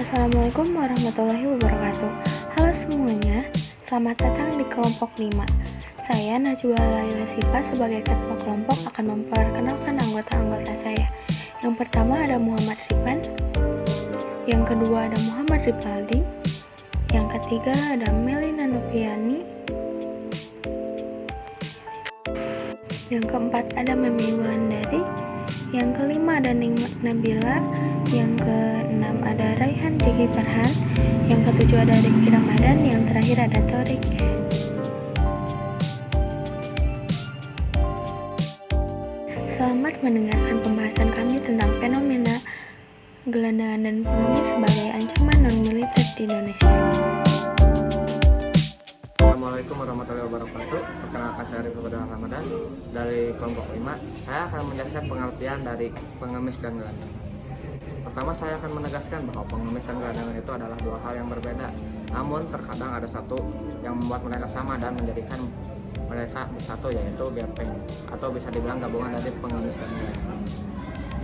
Assalamualaikum warahmatullahi wabarakatuh. Halo semuanya, selamat datang di kelompok 5. Saya Najwa Laila Sifa sebagai ketua kelompok akan memperkenalkan anggota-anggota saya. Yang pertama ada Muhammad Ripan, yang kedua ada Muhammad Ripaldi, yang ketiga ada Melina Noviani, yang keempat ada Memi Wulandari, yang kelima ada Ning Nabila, yang keenam ada Raihan Jeki Farhan, yang ketujuh ada Rifki Ramadan, yang terakhir ada Torik. Selamat mendengarkan pembahasan kami tentang fenomena gelandangan dan pengemis sebagai ancaman non-militer di Indonesia. Assalamualaikum warahmatullahi wabarakatuh. Perkenalkan saya Rifki Ramadan dari kelompok 5. Saya akan menjelaskan pengertian dari pengemis dan gelandangan. Pertama, saya akan menegaskan bahwa pengemis dan gelandangan itu adalah dua hal yang berbeda. Namun terkadang ada satu yang membuat mereka sama dan menjadikan mereka bersatu, yaitu gepeng, atau bisa dibilang gabungan dari pengemis dan gelandangan.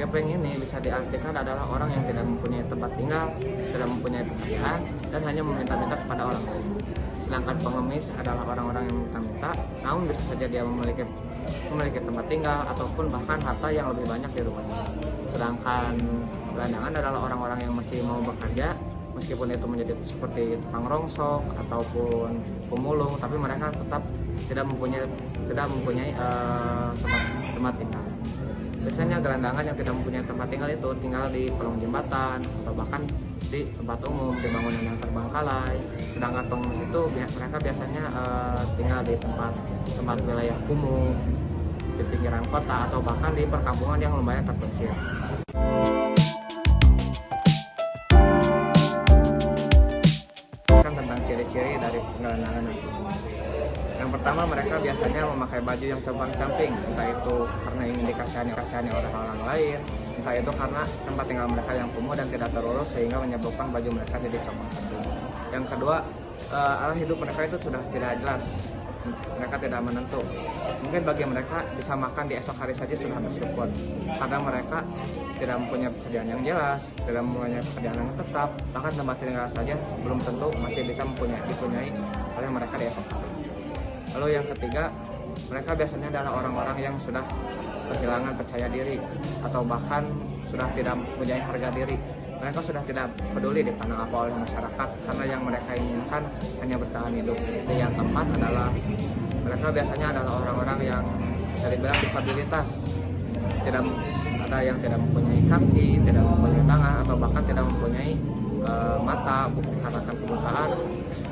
Gepeng ini bisa diartikan adalah orang yang tidak mempunyai tempat tinggal, tidak mempunyai pekerjaan, dan hanya meminta-minta kepada orang lain. Sedangkan pengemis adalah orang-orang yang minta-minta, namun bisa saja dia memiliki tempat tinggal ataupun bahkan harta yang lebih banyak di rumahnya. Sedangkan gelandangan adalah orang-orang yang masih mau bekerja, meskipun itu menjadi seperti tukang rongsok ataupun pemulung, tapi mereka tetap tidak mempunyai tempat tinggal. Biasanya gelandangan yang tidak mempunyai tempat tinggal itu tinggal di kolong jembatan atau bahkan di tempat umum, di bangunan yang terbengkalai. Sedangkan pengemis itu mereka biasanya tinggal di tempat wilayah kumuh, di pinggiran kota atau bahkan di perkampungan yang lumayan terpencil. Tentang ciri-ciri dari gelandangan itu. Yang pertama, mereka biasanya memakai baju yang compang-camping, entah itu karena ingin dikasihani oleh orang lain, entah itu karena tempat tinggal mereka yang kumuh dan tidak terurus sehingga menyebabkan baju mereka jadi compang-camping. Yang kedua, arah hidup mereka itu sudah tidak jelas, mereka tidak menentu. Mungkin bagi mereka bisa makan di esok hari saja sudah bersyukur, karena mereka tidak mempunyai pekerjaan yang jelas, tidak mempunyai pekerjaan yang tetap, bahkan tempat tinggal saja belum tentu masih bisa dipunyai oleh mereka di esok hari. Lalu yang ketiga, mereka biasanya adalah orang-orang yang sudah kehilangan percaya diri atau bahkan sudah tidak mempunyai harga diri. Mereka sudah tidak peduli dipandang apa oleh masyarakat karena yang mereka inginkan hanya bertahan hidup. Dan yang keempat adalah mereka biasanya adalah orang-orang yang terbilang disabilitas. Tidak ada yang tidak mempunyai kaki, tidak mempunyai tangan atau bahkan tidak mempunyai mata karena kebutaan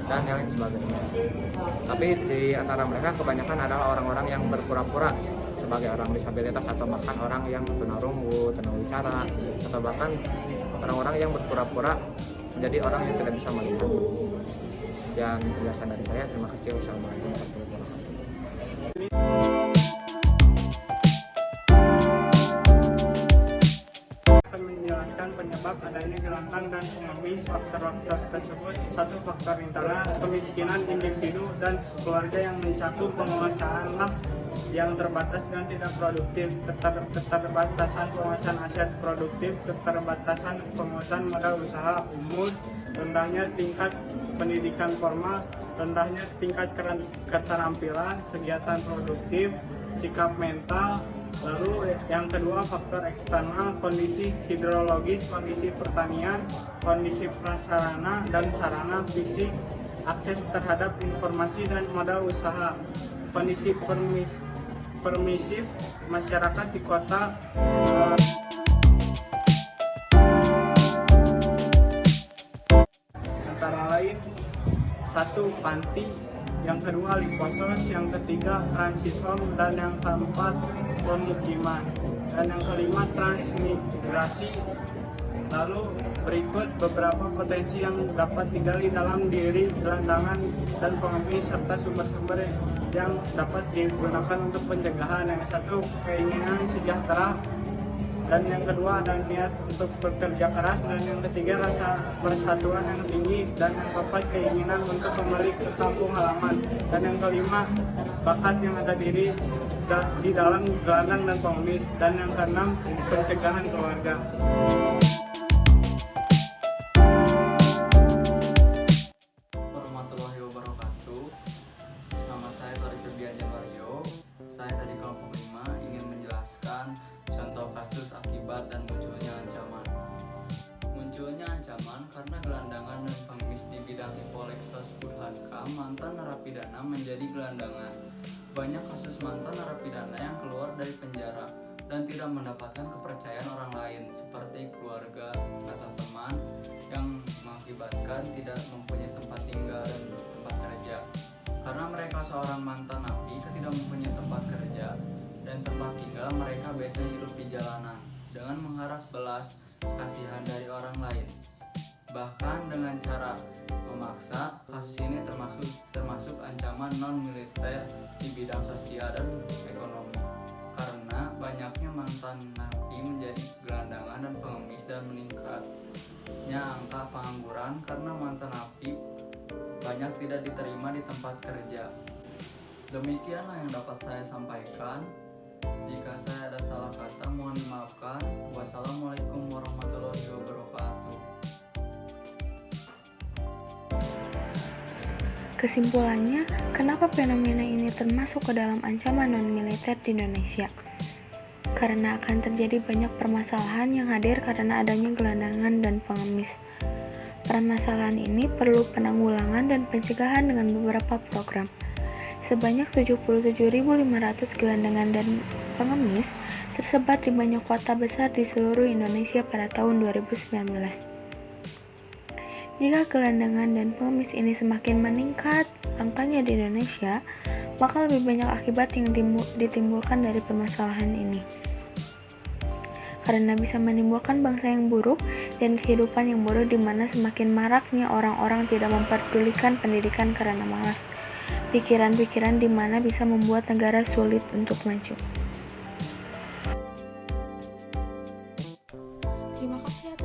dan yang lain sebagainya. Tapi di antara mereka kebanyakan adalah orang-orang yang berpura-pura sebagai orang disabilitas atau bahkan orang yang tunarungu, tunawicara atau bahkan orang-orang yang berpura-pura menjadi orang yang tidak bisa melihat. Sekian penjelasan dari saya. Terima kasih. Wassalamualaikum warahmatullahi wabarakatuh. Menjelaskan penyebab adanya gelandang dan pengemis. Faktor-faktor tersebut: satu, faktor internal, kemiskinan individu dan keluarga yang mencakup penguasaan yang terbatas dan tidak produktif, keterbatasan penguasaan aset produktif, keterbatasan penguasaan modal usaha umum, rendahnya tingkat pendidikan formal, rendahnya tingkat keterampilan, kegiatan produktif, sikap mental. Lalu yang kedua, faktor eksternal, kondisi hidrologis, kondisi pertanian, kondisi prasarana dan sarana fisik, akses terhadap informasi dan modal usaha, kondisi permisif masyarakat di kota. Antara lain, satu, panti, yang kedua liposos, yang ketiga transit-home, dan yang keempat pemukiman, dan yang kelima transmigrasi. Lalu berikut beberapa potensi yang dapat digali dalam diri gelandangan dan pengemis serta sumber-sumber yang dapat digunakan untuk pencegahan. Yang satu, keinginan sejahtera, dan yang kedua ada niat untuk bekerja keras, dan yang ketiga rasa persatuan yang tinggi, dan yang keempat keinginan untuk kembali ke kampung halaman, dan yang kelima bakat yang ada di dalam gelandang dan pengemis, dan yang keenam pencegahan keluarga. zaman karena gelandangan dan pengemis di bidang Hipolexos Burhanka, mantan narapidana menjadi gelandangan. Banyak kasus mantan narapidana yang keluar dari penjara dan tidak mendapatkan kepercayaan orang lain seperti keluarga atau teman, yang mengakibatkan tidak mempunyai tempat tinggal dan tempat kerja. Karena mereka seorang mantan napi tidak mempunyai tempat kerja dan tempat tinggal, mereka biasanya hidup di jalanan dengan mengharap belas kasihan dari orang lain. Bahkan dengan cara memaksa, kasus ini termasuk ancaman non-militer di bidang sosial dan ekonomi. Karena banyaknya mantan napi menjadi gelandangan dan pengemis dan meningkatnya angka pengangguran karena mantan napi banyak tidak diterima di tempat kerja. Demikianlah yang dapat saya sampaikan. Jika saya ada salah kata, mohon dimaafkan. Wassalamualaikum warahmatullahi wabarakatuh. Kesimpulannya, kenapa fenomena ini termasuk ke dalam ancaman non-militer di Indonesia? Karena akan terjadi banyak permasalahan yang hadir karena adanya gelandangan dan pengemis. Permasalahan ini perlu penanggulangan dan pencegahan dengan beberapa program. Sebanyak 77.500 gelandangan dan pengemis tersebar di banyak kota besar di seluruh Indonesia pada tahun 2019. Jika gelandangan dan pengemis ini semakin meningkat angkanya di Indonesia, maka lebih banyak akibat yang ditimbulkan dari permasalahan ini. Karena bisa menimbulkan bangsa yang buruk dan kehidupan yang buruk di mana semakin maraknya orang-orang tidak memperdulikan pendidikan karena malas. Pikiran-pikiran di mana bisa membuat negara sulit untuk maju. Terima kasih